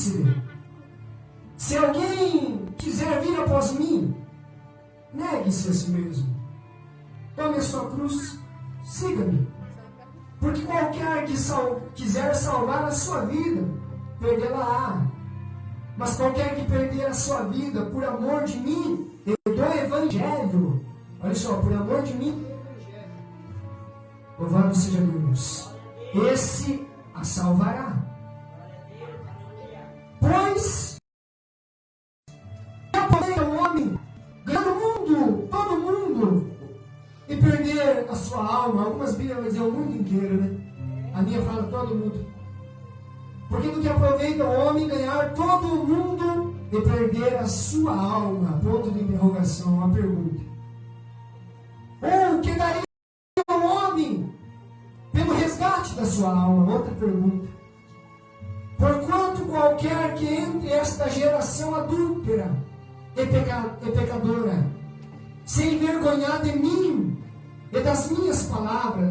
disse: se alguém quiser vir após mim, negue-se a si mesmo. Tome a sua cruz, siga-me. Porque qualquer que quiser salvar a sua vida, perdê-la-á. Mas qualquer que perder a sua vida por amor de mim e do Evangelho, olha só, por amor de mim, louvado seja Deus, esse a salvará. Pois, apoia o homem ganhar o mundo, todo o mundo, e perder a sua alma. Algumas Bíblias vão dizer o mundo inteiro, né? A minha fala todo mundo. Porque do que aproveita o homem ganhar todo o mundo e perder a sua alma? Ponto de interrogação, uma pergunta. Ou que daria o homem pelo resgate da sua alma? Outra pergunta. Porquanto qualquer que entre esta geração adúltera e pecadora se envergonhar de mim e das minhas palavras,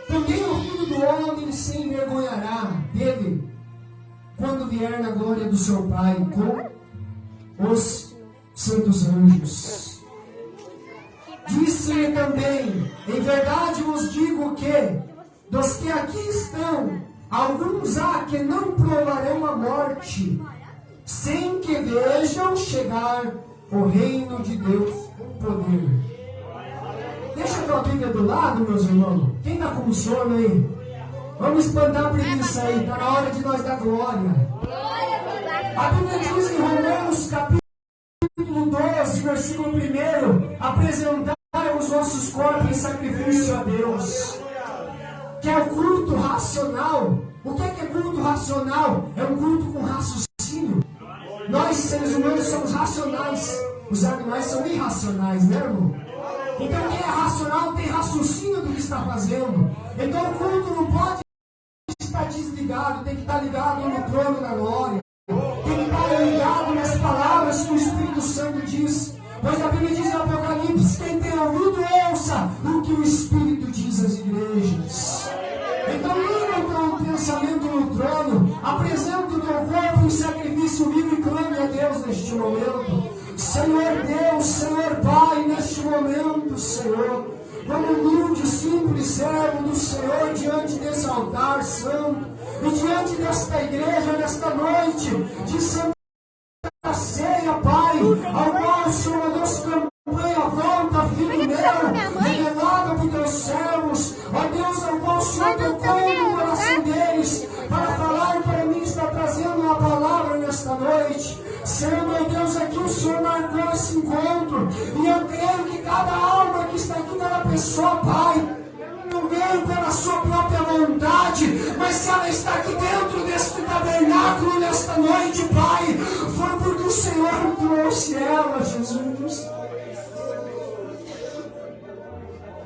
também o Filho do Homem se envergonhará dele quando vier na glória do seu Pai com os santos anjos. Disse-lhe também: em verdade vos digo que, dos que aqui estão, alguns há que não provarão a morte, sem que vejam chegar o reino de Deus com poder. Deixa a tua Bíblia do lado, meus irmãos. Quem está com sono aí? Vamos espantar a preguiça aí. Está na hora de nós dar glória. A Bíblia diz em Romanos, capítulo 12, versículo 1: apresentar os nossos corpos em sacrifício a Deus, que é o culto racional. O que é culto racional? É um culto com raciocínio. Nós, seres humanos, somos racionais. Os animais são irracionais, né, irmão? Então quem é racional tem raciocínio do que está fazendo. Então o culto não pode estar desligado, tem que estar ligado no trono da glória. Tem que estar ligado nas palavras que o Espírito Santo diz. Pois a Bíblia diz em Apocalipse: quem tem ouvido, ouça o que o Espírito diz às igrejas. Então liga o teu pensamento no trono, apresenta o teu corpo em sacrifício vivo e clame a Deus neste momento. Senhor Deus, Senhor Pai, neste momento, Senhor, como humilde, simples servo do Senhor diante desse altar santo e diante desta igreja, nesta noite de Santa Ceia, Pai, ao qual o Senhor, Deus, campanha, volta, Filho meu, revelado por teus servos, ó Deus, ao qual o Senhor tocou no coração deles, para falar para mim, está trazendo uma palavra nesta noite. Senhor, meu Deus, aqui o Senhor marcou esse encontro, e eu creio que cada alma que está aqui, cada pessoa, Pai, não veio pela sua própria vontade, mas se ela está aqui dentro deste tabernáculo nesta noite, Pai, foi porque o Senhor trouxe ela, Jesus.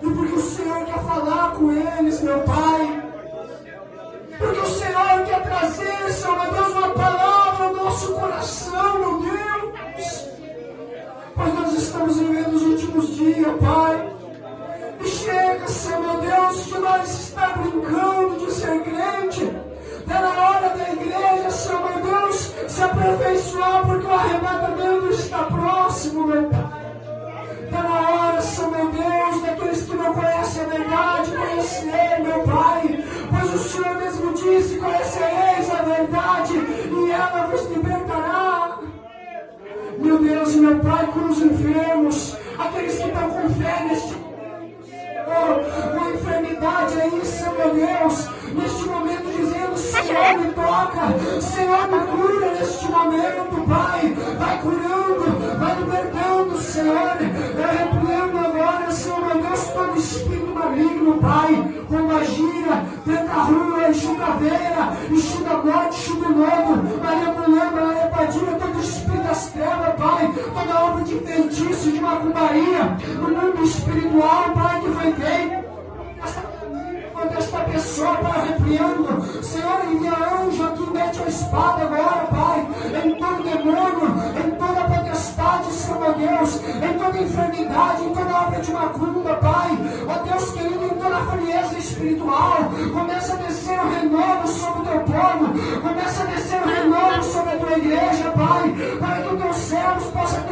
E porque o Senhor quer falar com eles, meu Pai. Porque o Senhor quer trazer, Senhor, meu Deus, uma palavra ao nosso coração, meu Deus. Pois nós estamos vivendo os últimos dias, Pai. E chega, Senhor, meu Deus, que nós estamos brincando de ser crente. Está na hora da igreja, Senhor, meu Deus, se aperfeiçoar, porque o arrebatamento está próximo, meu Pai. Está na hora, Senhor, meu Deus, daqueles que não conhecem a verdade, conhecer, meu Pai. Pois o Senhor mesmo disse: conhecereis a verdade e ela vos libertará. Meu Deus e meu Pai, cura os enfermos, aqueles que estão com fé neste momento, com enfermidade aí, Senhor, meu Deus, neste momento dizendo: Senhor, me toca, Senhor, me cura neste momento, Pai. Vai curando, vai libertando, Senhor. Eu repreendo agora, Senhor, meu Deus, todo espírito maligno, Pai, com magia, tentarrua, enxugadeira, enxuga morte, enxuga lodo, Maria Mulamba, Maria Padilha, todo espírito das trevas, Pai, toda obra de feitiço, de macumbaria, no mundo espiritual, Pai, que foi feito contra esta pessoa, Pai, repreendo, Senhor, envia anjo aqui, mete a espada agora, Pai, em todo demônio, em toda potestade, Senhor, meu Deus, em toda enfermidade, em toda obra de macumba, Pai, ó Deus querido, em toda frieza espiritual, começa a descer o renovo sobre o teu povo, começa a descer o tua igreja, Pai, para que os teus servos possam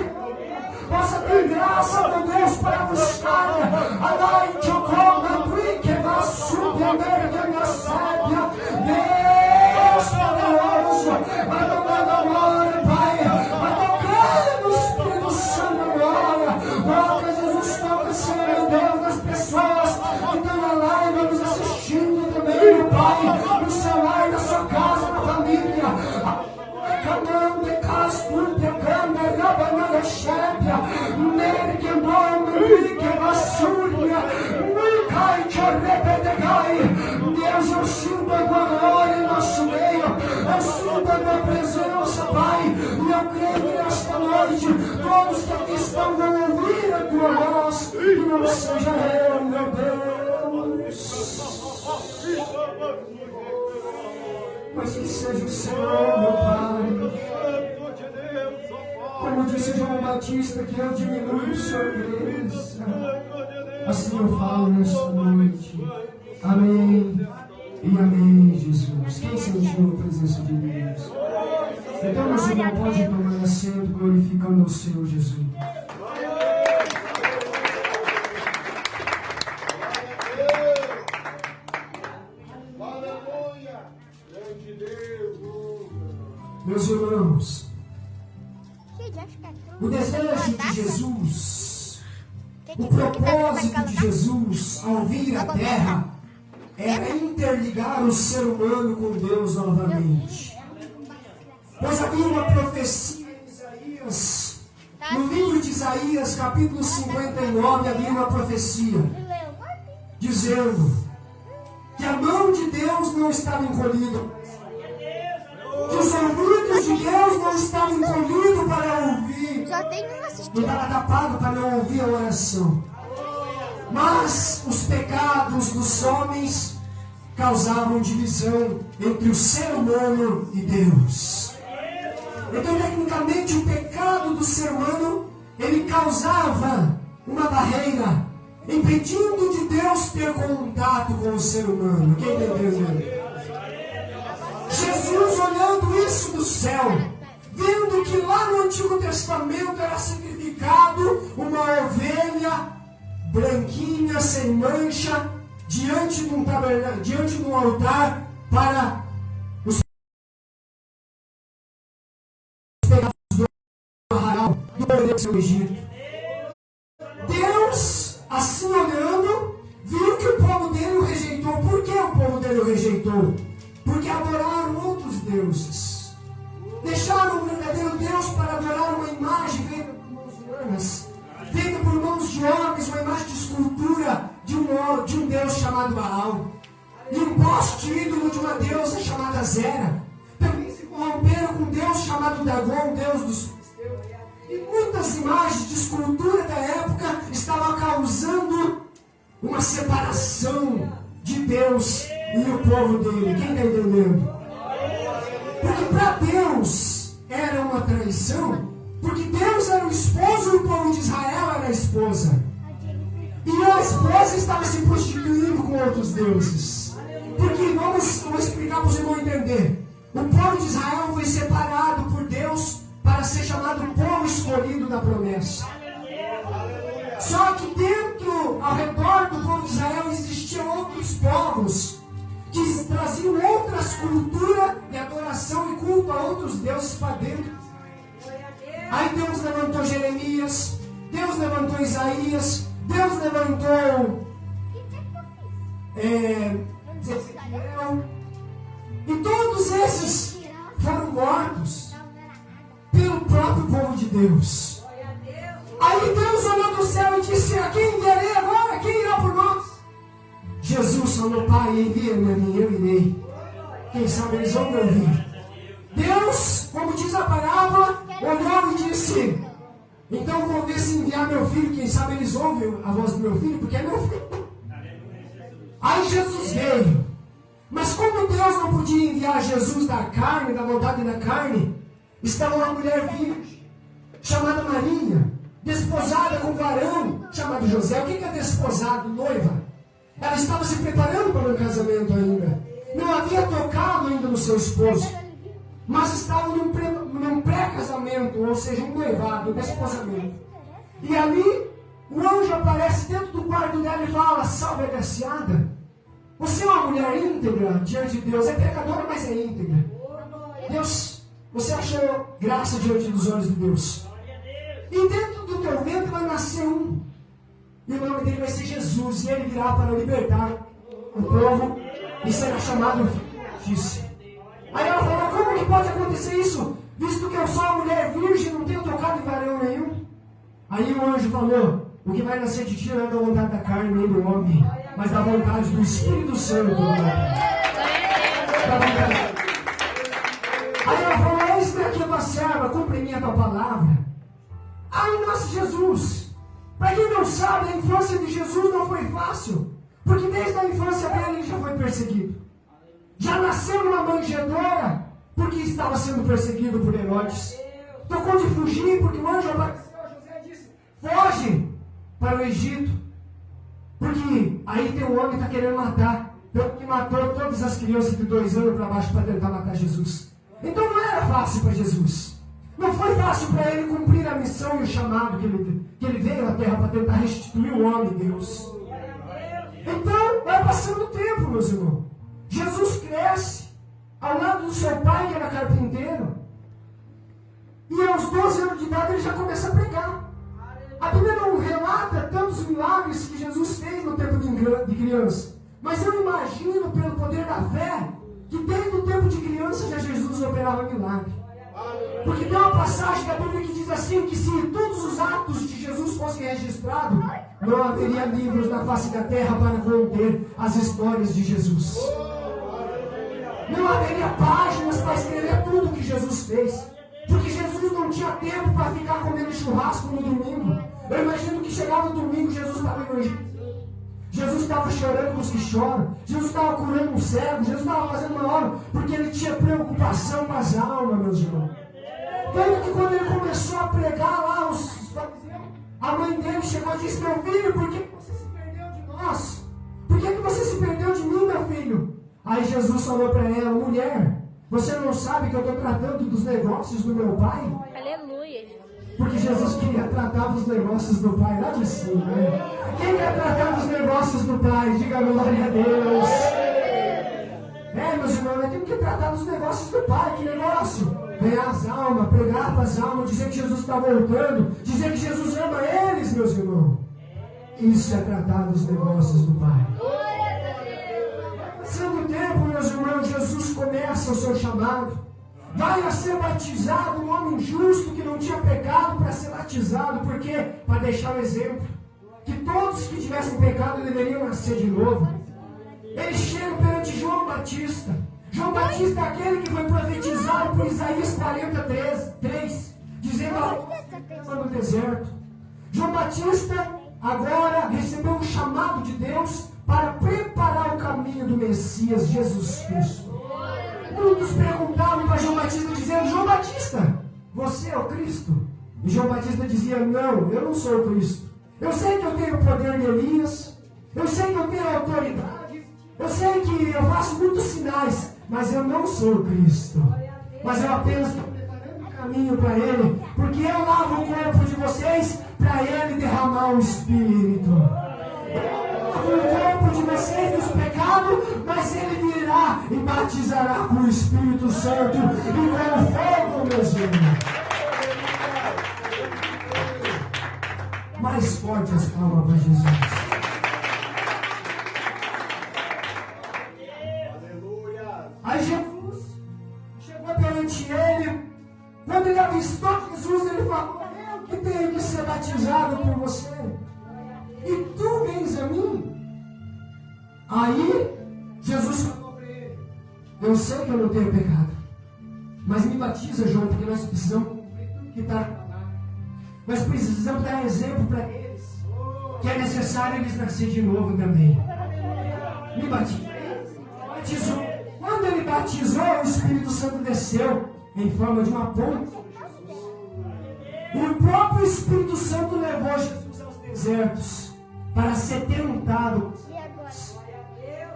ter graça, meu Deus, para buscar a noite, o como, porque vai subir, minha sábia, Deus poderoso, vai tocando agora, Pai, vai tocando o Espírito Santo agora, toca, Jesus, toca, Senhor, meu Deus, das pessoas que estão na live, nos assistindo também, meu Pai, no seu lar, na sua casa, na família, Canande castunte cande rabana shepia nerge mome que vassuria cai chorrepe de cai. Deus, eu sinto a tua glória em nosso meio, eu sinto a tua presença, Pai, e eu creio que nesta noite todos que aqui estão vão ouvir a tua voz, que não seja eu, meu Deus, mas que seja o Senhor, meu Pai. Como disse João Batista, que eu diminui, o Senhor cresça. Assim eu falo nesta noite. Amém e amém, Jesus. Quem sentiu a presença de Deus? Então, meu irmão, pode tomar assento, glorificando ao Senhor Jesus. Meus irmãos, o desejo de Jesus, o propósito de Jesus ao vir à terra era interligar o ser humano com Deus novamente. Pois havia uma profecia em Isaías, no livro de Isaías, capítulo 59, havia uma profecia dizendo que a mão de Deus não estava encolhida, que os ouvidos de Deus não estavam encolhidos para ouvir, não estava tapado para não ouvir a oração. Mas os pecados dos homens causavam divisão entre o ser humano e Deus. Então, tecnicamente, o pecado do ser humano, ele causava uma barreira, impedindo de Deus ter contato com o ser humano. Quem entendeu? Jesus, olhando isso do céu, vendo que lá no Antigo Testamento era sacrificado uma ovelha branquinha, sem mancha, diante de um tabernáculo, diante de um altar, para os pecados do arraial do Egito. Deus, assim olhando, viu que o povo dele o rejeitou. Por que o povo dele o rejeitou? Porque adoraram outros deuses. Deixaram o verdadeiro Deus para adorar uma imagem feita por mãos humanas, feita por mãos de homens, uma imagem de escultura de um Deus chamado Baal. E um poste ídolo de uma deusa chamada Zera. Também se corromperam com um Deus chamado Dagon, Deus dos filisteus. E muitas imagens de escultura da época estavam causando uma separação de Deus e o povo dele. Quem está entendendo? Porque para Deus era uma traição, porque Deus era o esposo e o povo de Israel era a esposa. E a esposa estava se prostituindo com outros deuses. Porque, vamos explicar para os irmãos entender, o povo de Israel foi separado por Deus para ser chamado povo escolhido da promessa. Só que dentro, ao redor do povo de Israel, existiam outros povos que traziam outras culturas de adoração e culto a outros deuses para dentro. Aí Deus levantou Jeremias, Deus levantou Isaías, Deus levantou Ezequiel, e todos esses foram mortos pelo próprio povo de Deus. Aí Deus olhou do céu e disse: a quem enviarei agora? Quem irá por nós? Jesus falou: Pai, envia-me a mim, eu irei. Quem sabe eles vão me ouvir. Deus, como diz a parábola, olhou e disse: então vou ver se enviar meu filho. Quem sabe eles ouvem a voz do meu filho, porque é meu filho. Aí Jesus veio. Mas como Deus não podia enviar Jesus da carne, da vontade da carne, estava uma mulher virgem, chamada Maria, desposada com um varão chamado José. O que é desposado? Noiva. Ela estava se preparando para o casamento ainda. Não havia tocado ainda no seu esposo. mas estavam num pré-casamento, ou seja, um noivado, um desposamento. E ali, o anjo aparece dentro do quarto dela e fala: salve, agraciada, você é uma mulher íntegra diante de Deus, é pecadora, mas é íntegra. Deus, você achou graça diante dos olhos de Deus. E dentro do teu ventre vai nascer um, e o nome dele vai ser Jesus, e ele virá para libertar o povo e será chamado Justiça. Aí ela falou: como que pode acontecer isso, visto que eu sou uma mulher virgem, não tenho tocado em varão nenhum? Aí o anjo falou: o que vai nascer de ti não é da vontade da carne nem do homem, mas da vontade do Espírito Santo. Aí ela falou: eis-me aqui a tua serva, cumpre-me a tua palavra. Aí nasce Jesus. Para quem não sabe, a infância de Jesus não foi fácil, porque desde a infância dele ele já foi perseguido. Já nasceu numa manjedoura, porque estava sendo perseguido por Herodes. Tocou de fugir, porque o anjo apareceu a José e disse: foge para o Egito, porque aí tem um homem que está querendo matar, tanto que matou todas as crianças de 2 anos para baixo para tentar matar Jesus. Então não era fácil para Jesus. Não foi fácil para ele cumprir a missão e o chamado que ele veio à terra para tentar restituir o homem, Deus. Então vai passando o tempo, meus irmãos. Jesus cresce ao lado do seu pai, que era carpinteiro. E aos 12 anos de idade ele já começa a pregar. A Bíblia não relata tantos milagres que Jesus fez no tempo de criança. Mas eu imagino, pelo poder da fé, que desde o tempo de criança já Jesus operava milagre. Porque tem uma passagem da Bíblia que diz assim, que se todos os atos de Jesus fossem registrados, não haveria livros na face da terra para conter as histórias de Jesus. Não haveria páginas para escrever tudo que Jesus fez. Porque Jesus não tinha tempo para ficar comendo churrasco no domingo. Eu imagino que chegava no domingo, Jesus estava no Egito. Jesus estava chorando com os que choram. Jesus estava curando um cego. Jesus estava fazendo uma obra, porque ele tinha preocupação com as almas, meus irmãos. Tanto que quando ele começou a pregar lá, os fariseus, a mãe dele chegou e disse: meu filho, por que você se perdeu de nós? Por que você se perdeu de mim, meu filho? Aí Jesus falou para ela: mulher, você não sabe que eu estou tratando dos negócios do meu pai? Aleluia. Porque Jesus queria tratar dos negócios do pai lá de cima, né? Quem quer tratar dos negócios do pai? Diga glória a Deus. Meus irmãos, nós temos que tratar dos negócios do pai. Que negócio? Ganhar as almas, pregar para as almas, dizer que Jesus está voltando, dizer que Jesus ama eles, meus irmãos. Isso é tratar dos negócios do pai. Passando o tempo, meus irmãos, Jesus começa o seu chamado. Vai a ser batizado um homem justo que não tinha pecado para ser batizado. Por quê? Para deixar o exemplo. Que todos que tivessem pecado deveriam nascer de novo. Ele chega perante João Batista. João Batista é aquele que foi profetizado por Isaías 43, dizendo a no deserto. João Batista agora recebeu um chamado de Deus para preparar o caminho do Messias, Jesus Cristo. Muitos perguntavam para João Batista, dizendo: João Batista, você é o Cristo? E João Batista dizia: não, eu não sou o Cristo. Eu sei que eu tenho o poder de Elias, eu sei que eu tenho a autoridade, eu sei que eu faço muitos sinais, mas eu não sou o Cristo. Mas eu apenas estou preparando o caminho para Ele, porque eu lavo o corpo de vocês para Ele derramar o Espírito. Eu lavo o corpo de vocês dos pecados, mas Ele virá e batizará com o Espírito Santo e com fogo, meus irmãos. Mais forte as palmas para Jesus. Aí Jesus chegou perante ele. Quando ele avistou Jesus, ele falou: eu que tenho que ser batizado por você, e tu vens a mim? Aí Jesus falou para ele: eu sei que eu não tenho pecado, mas me batiza, João, porque nós precisamos cumprir tudo que está. Nós precisamos dar exemplo para eles, que é necessário eles nascer de novo também. Me batizou. Quando ele batizou, o Espírito Santo desceu em forma de uma pomba. E o próprio Espírito Santo levou Jesus aos desertos para ser tentado.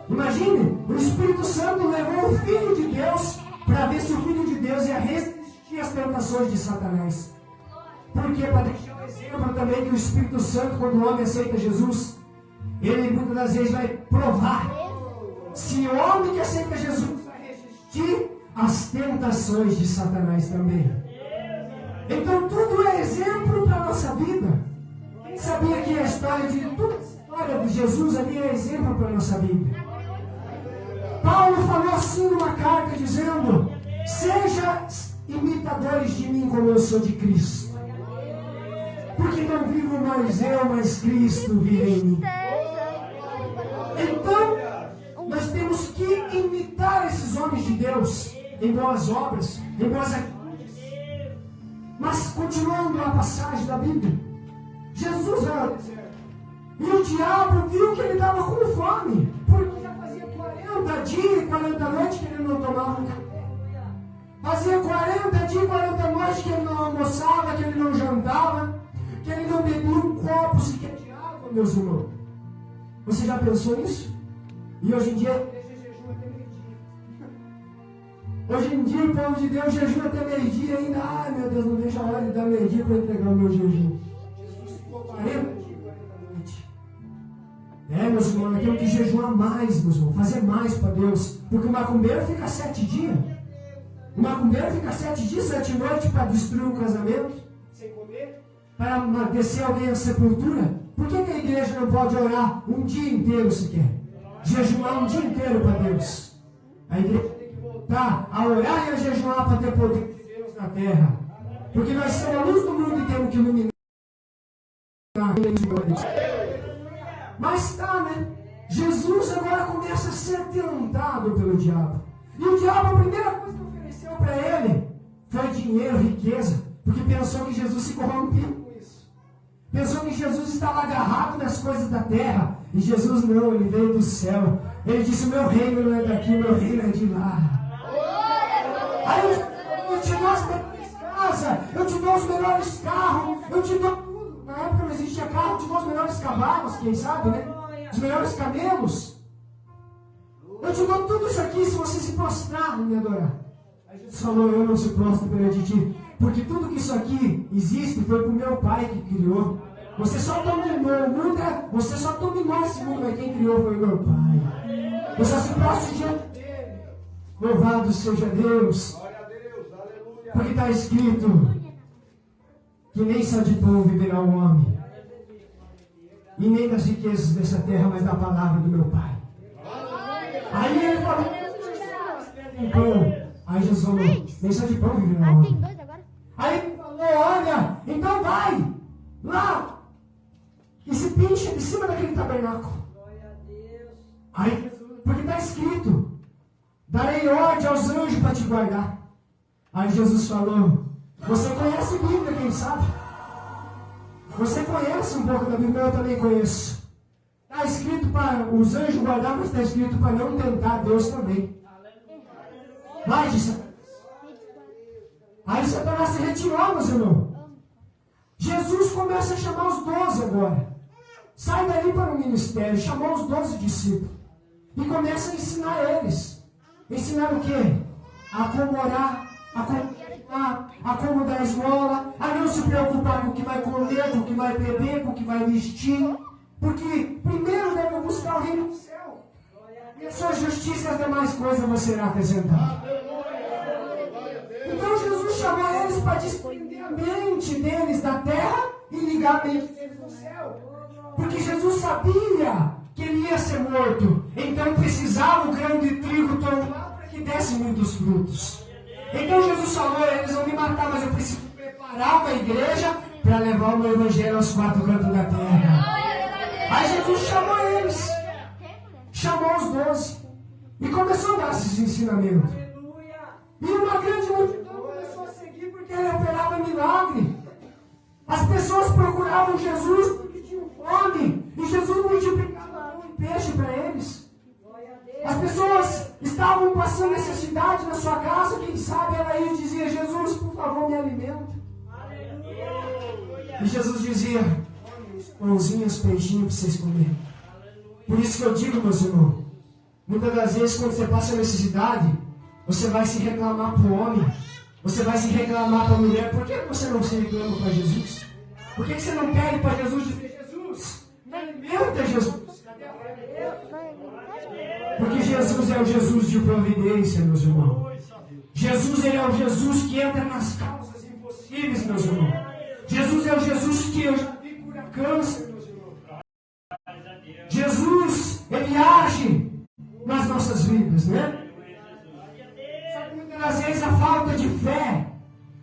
Imagine, o Espírito Santo levou o Filho de Deus para ver se o Filho de Deus é resistir às tentações de Satanás. Porque para deixar um exemplo também que o Espírito Santo, quando o homem aceita Jesus, ele muitas das vezes vai provar se o homem que aceita Jesus vai resistir às tentações de Satanás também. Então tudo é exemplo para a nossa vida. Quem sabia que a história de Jesus ali é exemplo para a nossa vida? Paulo falou assim numa carta dizendo: seja imitadores de mim como eu sou de Cristo. Porque não vivo mais eu, mas Cristo vive em mim. Então, nós temos que imitar esses homens de Deus em boas obras, em boas atitudes. Mas continuando a passagem da Bíblia, Jesus era no deserto. E o diabo viu que ele estava com fome, porque já fazia 40 dias e 40 noites que ele não tomava um café. Fazia 40 dias e 40 noites que ele não almoçava, que ele não jantava, que ele não bebia um copo sequer de água, meus irmãos. Você já pensou nisso? E hoje em dia, a igreja jejua até meio-dia. Hoje em dia, o povo de Deus jejua até meio-dia ainda. Ai, meu Deus, não vejo a hora de dar meio-dia para entregar o meu jejum. Jesus ficou 40 dias e 40 noites. Meus irmãos, nós temos que jejuar mais, meus irmãos, fazer mais para Deus. Porque o macumbeiro fica 7 dias. O macumbeiro fica 7 dias, 7 noites para destruir um casamento, sem comer, para descer alguém à sepultura. Por que a igreja não pode orar um dia inteiro sequer? Jejuar um dia inteiro para Deus. A igreja tem que voltar a orar e a jejuar para ter poder de Deus na terra. Porque nós somos a luz do mundo e temos que iluminar. Mas tá, né? Jesus agora começa a ser tentado pelo diabo. E o diabo, a primeira coisa que ofereceu para ele foi dinheiro, riqueza. Porque pensou que Jesus se corrompeu com isso. Pensou que Jesus estava agarrado nas coisas da terra. E Jesus não, ele veio do céu. Ele disse: o meu reino não é daqui, o meu reino é de lá. Aí eu te dou as melhores casas, eu te dou os melhores carros, eu te dou tudo. Na época não existia carro, eu te dou os melhores cavalos, quem sabe, né? Os melhores camelos. Eu te dou tudo isso aqui se você se prostrar e me adorar. Aí Jesus falou: eu não se prostro perante ti, porque tudo que isso aqui existe foi para o meu Pai que criou. Você só dominou o mundo, você só dominou esse mundo, mas quem criou foi o meu Pai. Você só se prostra diante dele. Louvado seja Deus. Porque está escrito que nem só de pão viverá o homem, e nem das riquezas dessa terra, mas da palavra do meu Pai. Aí ele falou: pão. Aí Jesus falou: nem só de pão viverá o homem. Aí ele falou: olha, então vai lá e se pincha de cima daquele tabernáculo. Aí, porque está escrito: darei ordem aos anjos para te guardar. Aí Jesus falou: você conhece a Bíblia, quem sabe? Você conhece um pouco da Bíblia, eu também conheço. Está escrito para os anjos guardar, mas está escrito para não tentar Deus também. Vai de Satanás. Aí Satanás se retirou, meus irmãos. Jesus começa a chamar os 12 agora. Sai dali para o ministério, chamou os 12 discípulos. E começa a ensinar eles. Ensinar o quê? A como orar, a como dar esmola, a não se preocupar com o que vai comer, com o que vai beber, com o que vai vestir. Porque primeiro deve buscar o reino do céu. E a sua justiça e as demais coisas vão ser acrescentadas. Então Jesus chamou eles para desprender a mente deles da terra e ligar a mente deles no céu. Porque Jesus sabia que ele ia ser morto. Então precisava o grão de trigo tomar para que desse muitos frutos. Então Jesus falou: eles vão me matar, mas eu preciso preparar uma igreja para levar o meu evangelho aos 4 cantos da terra. Aí Jesus chamou eles, chamou os 12 e começou a dar esses ensinamentos. E uma grande multidão começou a seguir porque ele operava milagre. As pessoas procuravam Jesus porque tinham fome e Jesus multiplicava pão e peixe para eles. As pessoas estavam passando necessidade na sua casa, quem sabe ela ia e dizia: Jesus, por favor, me alimenta. E Jesus dizia: pãozinhos, peixinhos para vocês comerem. Por isso que eu digo, meus irmãos, muitas das vezes quando você passa necessidade, você vai se reclamar para o homem, Você vai se reclamar para a mulher, por que você não se reclama para Jesus? Por que você não pede para Jesus dizer, Jesus, me alimenta, Jesus? Porque Jesus é o Jesus de providência, meus irmãos. Jesus, ele é o Jesus que entra nas causas impossíveis, meus irmãos. Jesus é o Jesus que eu já vi curar câncer, meus irmãos. Jesus, ele age nas nossas vidas, né? Sabe, muitas das vezes a falta de fé,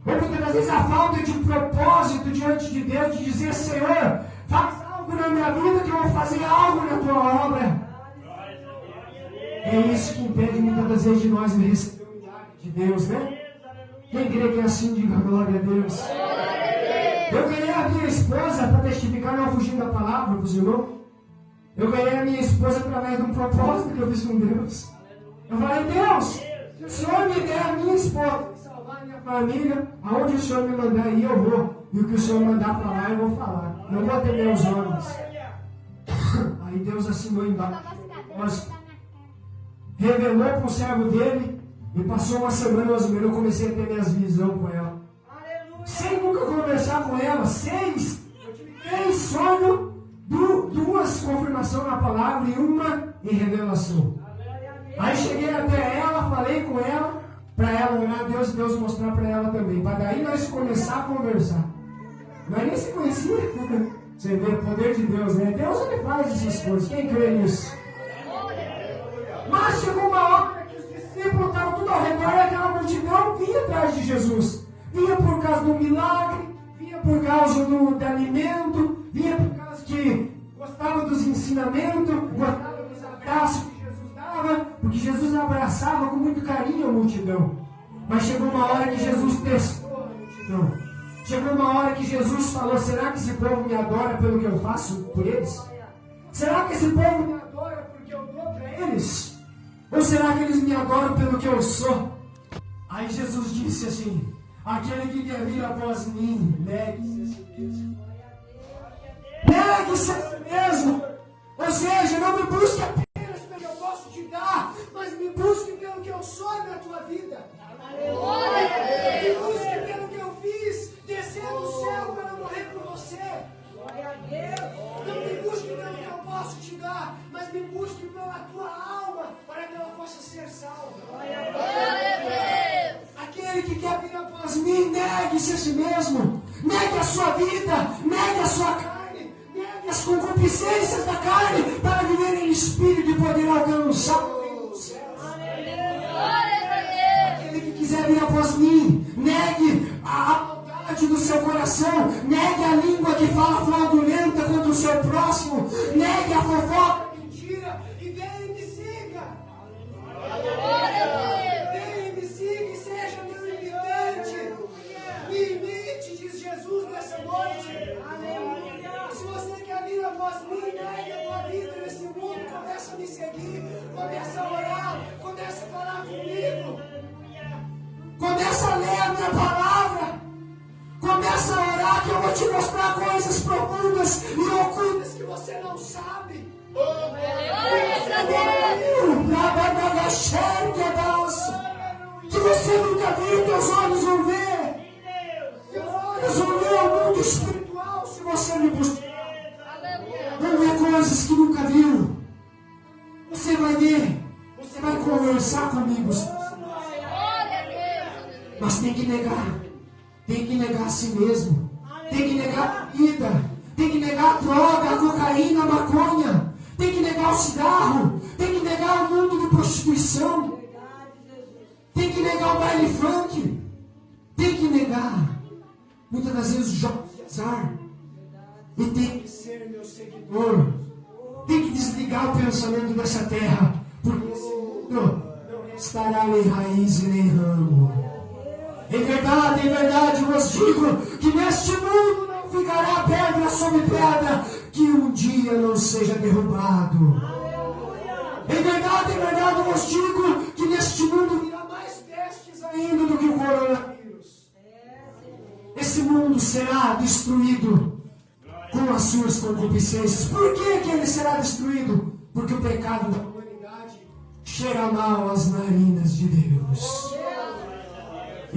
ou muitas das vezes a falta de propósito diante de Deus, de dizer, Senhor, faz algo na minha vida que eu vou fazer algo na tua obra. É isso que impede muitas das vezes de nós receber o milagre de Deus, né? Quem crê que é assim, diga glória a Deus. Eu ganhei a minha esposa para testificar, não fugindo da palavra para os irmãos. Eu ganhei a minha esposa através de um propósito que eu fiz com Deus. Eu falei, Deus, se o Senhor me der a minha esposa, salvar a minha família, aonde o Senhor me mandar ir, eu vou. E o que o Senhor mandar falar, eu vou falar. Não vou atender os homens. Aí Deus assinou embaixo. Revelou para o servo dele. E passou uma semana, mais ou menos, eu comecei a ter minhas visões com ela. Sem nunca conversar com ela. Eu tive 3 sonhos, 2 confirmações na palavra e uma em revelação. Aí cheguei até ela, falei com ela, para ela orar a Deus e Deus mostrar para ela também. Para daí nós começar a conversar. Mas nem se conhecia. Você vê o poder de Deus, né? Deus ele faz essas coisas. Quem crê nisso? Mas chegou uma hora que os discípulos estavam tudo ao redor e aquela multidão vinha atrás de Jesus. Vinha por causa do milagre, vinha por causa do alimento, vinha por causa que gostava dos ensinamentos, gostava dos abraços que Jesus dava, porque Jesus abraçava com muito carinho a multidão. Mas chegou uma hora que Jesus testou a multidão. Chegou uma hora que Jesus falou, será que esse povo me adora pelo que eu faço por eles? Será que esse povo me adora porque eu dou para eles? Ou será que eles me adoram pelo que eu sou? Aí Jesus disse assim, aquele que quer vir após mim, negue-se a si mesmo. Negue-se a si mesmo. Ou seja, não me busque apenas pelo que eu posso te dar, mas me busque pelo que eu sou na tua vida. Me busque pelo que eu fiz, descendo do céu para morrer por você. Não me busque pelo que eu posso te dar, mas me busque pela tua alma, para que ela possa ser salva. Aquele que quer vir após mim, negue-se a si mesmo. Negue a sua vida, negue a sua carne, negue as concupiscências da carne, para viver em espírito e poder alcançar o reino dos céus. Aquele que quiser vir após mim, negue a maldade do seu coração, negue a língua que fala fraudulenta contra o seu próximo, negue a fofoca, a mentira, e venha e me siga. Venha e me siga e seja meu imitante. Me imite, diz Jesus nessa noite. Se você quer vir após mim, negue a tua vida nesse mundo, começa a me seguir, começa a orar, começa a falar comigo. Começa a ler a minha palavra. Começa a orar que eu vou te mostrar coisas profundas e ocultas que você não sabe. Que você nunca viu, teus olhos vão ver. Teus olhos vão ver o mundo espiritual se você me buscar. Vão ver coisas que nunca viu. Você vai ver. Você vai conversar comigo. Mas tem que negar. Tem que negar a si mesmo. Tem que negar a vida. Tem que negar a droga, a cocaína, a maconha. Tem que negar o cigarro. Tem que negar o mundo de prostituição. Tem que negar o baile funk. Tem que negar muitas das vezes os jogos de azar. E tem que ser meu seguidor. Tem que desligar o pensamento dessa terra. Porque esse mundo não estará nem raiz e nem ramo. Em verdade vos digo que neste mundo não ficará pedra sobre pedra que um dia não seja derrubado. Em verdade vos digo que neste mundo virá mais pestes ainda do que o coronavírus. Esse mundo será destruído com as suas concupiscências. Por que ele será destruído? Porque o pecado da humanidade cheira mal às narinas de Deus.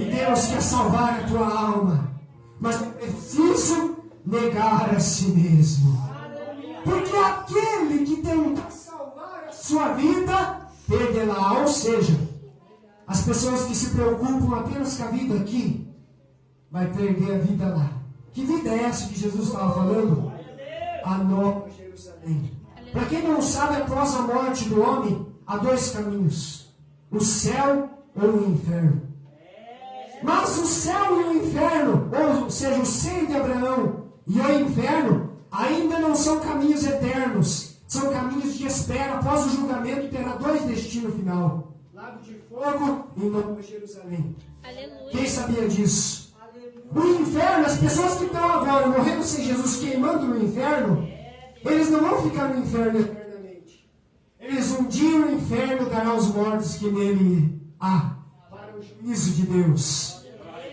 E Deus quer salvar a tua alma. Mas é preciso negar a si mesmo. Porque aquele que tentar salvar a sua vida, perderá. Ou seja, as pessoas que se preocupam apenas com a vida aqui, vai perder a vida lá. Que vida é essa que Jesus estava falando? A Nova Jerusalém. Para quem não sabe, após a morte do homem, há dois caminhos: o céu ou o inferno. Mas o céu e o inferno, ou seja, o seio de Abraão e o inferno, ainda não são caminhos eternos. São caminhos de espera. Após o julgamento, terá dois destinos final: lago de fogo e Nova Jerusalém. Aleluia. Quem sabia disso? O inferno, as pessoas que estão agora morrendo sem Jesus, queimando no inferno, eles não vão ficar no inferno eternamente. Eles um dia o inferno dará aos mortos que nele há, para o juízo de Deus.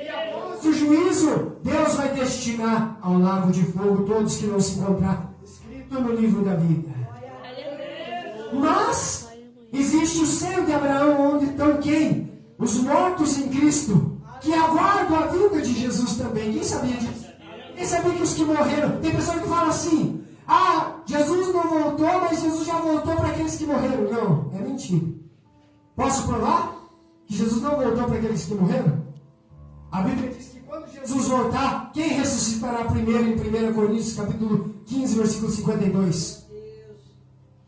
E após o juízo, Deus vai destinar ao lago de fogo todos que não se encontrar escrito no livro da vida. Mas existe o seio de Abraão, onde estão quem? Os mortos em Cristo, que aguardam a vinda de Jesus também. Quem sabia disso? Quem sabia que os que morreram? Tem pessoas que falam assim: Jesus não voltou, mas Jesus já voltou para aqueles que morreram. Não, é mentira. Posso provar que Jesus não voltou para aqueles que morreram? A Bíblia diz que quando Jesus voltar, quem ressuscitará primeiro em 1 Coríntios capítulo 15, versículo 52?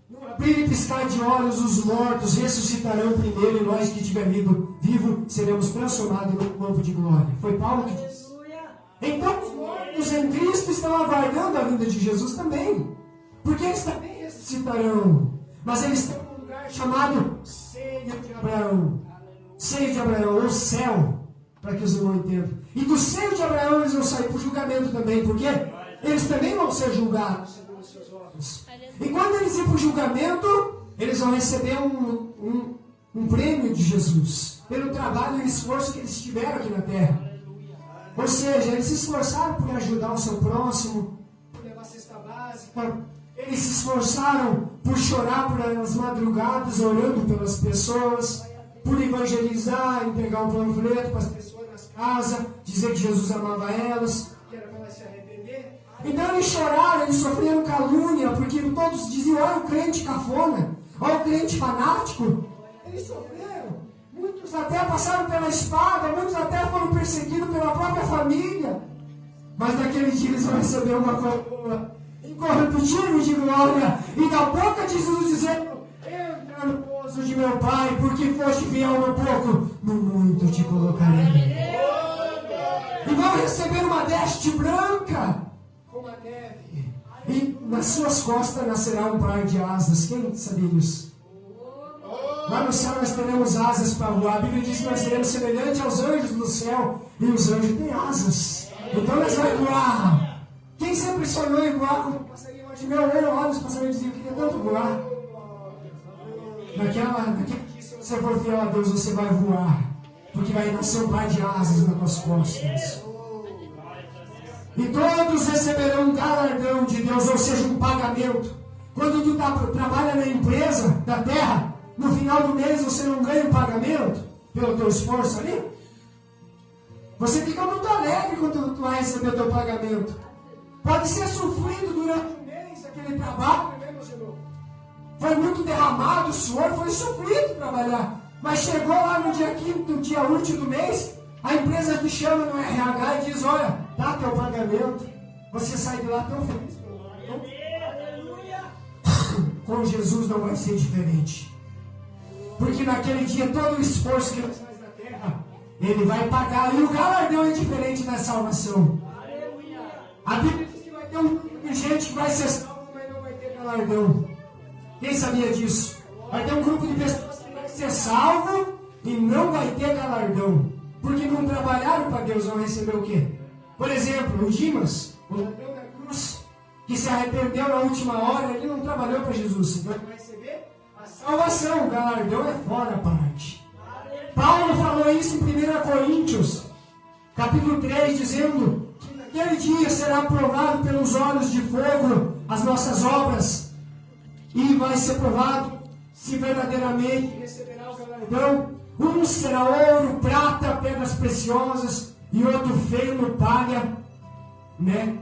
No abrir e piscar de olhos, os mortos ressuscitarão primeiro, e nós que estiver vivo seremos transformados no corpo de glória. Foi Paulo que disse. Então os mortos em Cristo estão aguardando a vinda de Jesus também, porque eles também ressuscitarão, mas eles estão num lugar chamado seio de Abraão. Seio de Abraão, ou céu, para que os irmãos entendam. E do seio de Abraão eles vão sair para o julgamento também, porque eles também vão ser julgados segundo os seus obras. E quando eles irem para o julgamento, eles vão receber um prêmio de Jesus pelo trabalho e esforço que eles tiveram aqui na terra. Ou seja, eles se esforçaram por ajudar o seu próximo, por levar cesta básica. Eles se esforçaram por chorar pelas madrugadas, orando pelas pessoas, por evangelizar, entregar um panfleto para as pessoas nas casas, dizer que Jesus amava elas, que era para elas se arrepender. Então eles choraram, eles sofreram calúnia, porque todos diziam: olha o crente cafona, olha o crente fanático. Eles sofreram. Muitos até passaram pela espada, muitos até foram perseguidos pela própria família. Mas naquele dia eles vão receber uma coroa incorruptível de glória, e da boca de Jesus dizendo: entra no gozo de meu Pai, porque foste fiel no pouco, no muito te colocarei. E vão receber uma veste branca como a neve, e nas suas costas nascerá um par de asas. Quem sabia disso? Lá no céu nós teremos asas para voar. A Bíblia diz que nós seremos semelhantes aos anjos do céu. E os anjos têm asas. Então nós vamos voar. Quem sempre sonhou em voar como passarinho? Hoje meu olho os passarinhos diziam: eu queria tanto voar. Naquele dia, se você for fiel a Deus, você vai voar. Porque vai nascer um par de asas nas tuas costas. E todos receberão um galardão de Deus, ou seja, um pagamento. Quando tu trabalha na empresa da terra, no final do mês você não ganha um pagamento pelo teu esforço ali? Você fica muito alegre quando tu vai receber o teu pagamento. Pode ser sofrido durante o mês aquele trabalho, né, meu Senhor? Foi muito derramado o suor, foi sofrido trabalhar. Mas chegou lá no dia 5º, dia útil do mês, a empresa te chama no RH e diz: olha, dá teu pagamento. Você sai de lá tão feliz. Com Jesus não vai ser diferente. Porque naquele dia todo o esforço que ele faz na terra, ele vai pagar. E o galardão é diferente da salvação. A Bíblia diz que vai ter um grupo de gente que vai ser salvo, mas não vai ter galardão. Quem sabia disso? Vai ter um grupo de pessoas que vai ser salvo e não vai ter galardão. Porque não trabalharam para Deus, vão receber o quê? Por exemplo, o Dimas, o ladrão da cruz, que se arrependeu na última hora, ele não trabalhou para Jesus. Então ele vai receber a salvação, o galardão é fora a parte. Paulo falou isso em 1 Coríntios, capítulo 3, dizendo que naquele dia será provado pelos olhos de fogo as nossas obras, e vai ser provado se verdadeiramente receberá o galardão Um será ouro, prata, pedras preciosas, e outro feno, palha, né?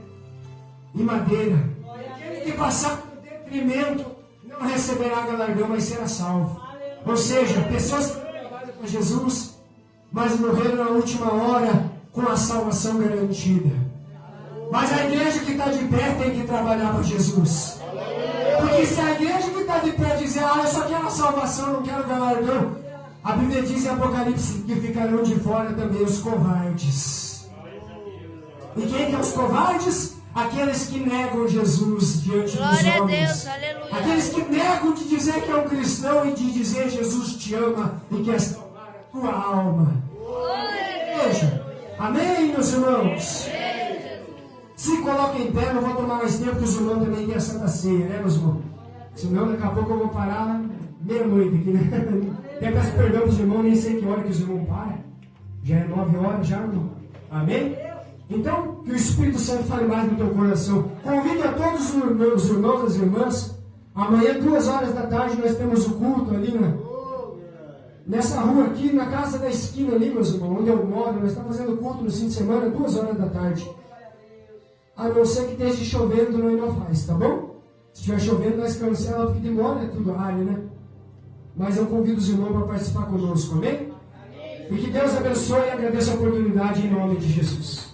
E madeira. Aquele que passar por detrimento não receberá galardão, mas será salvo. Ou seja, pessoas que trabalham com Jesus, mas morreram na última hora com a salvação garantida. Mas a igreja que está de pé tem que trabalhar para Jesus. Porque se a igreja que está de pé dizer, eu só quero a salvação, não quero galardão, a Bíblia diz em Apocalipse que ficarão de fora também os covardes. E quem que é os covardes? Aqueles que negam Jesus diante dos homens. Glória a Deus, aleluia. Aqueles que negam de dizer que é um cristão e de dizer Jesus te ama e quer salvar a tua alma. Igreja, amém, meus irmãos? Se coloca em pé, não vou tomar mais tempo, porque os irmãos também têm a Santa Ceia, né, meus irmãos? Senão daqui a pouco eu vou parar meia-noite aqui, né? Até peço perdão para os irmãos, nem sei que hora que os irmãos param. Já é 9 horas, já, irmão? Amém? Então, que o Espírito Santo fale mais no teu coração. Convido a todos os irmãos e as irmãs. Amanhã, 2 horas da tarde, nós temos o culto ali, né? Nessa rua aqui, na casa da esquina ali, meus irmãos, onde eu moro. Nós estamos fazendo culto no fim de semana, 2 horas da tarde. A não ser que esteja chovendo, não faz, tá bom? Se estiver chovendo, nós cancelamos, porque demora, é tudo área, né? Mas eu convido os irmãos para participar conosco, amém? E que Deus abençoe e agradeça a oportunidade em nome de Jesus.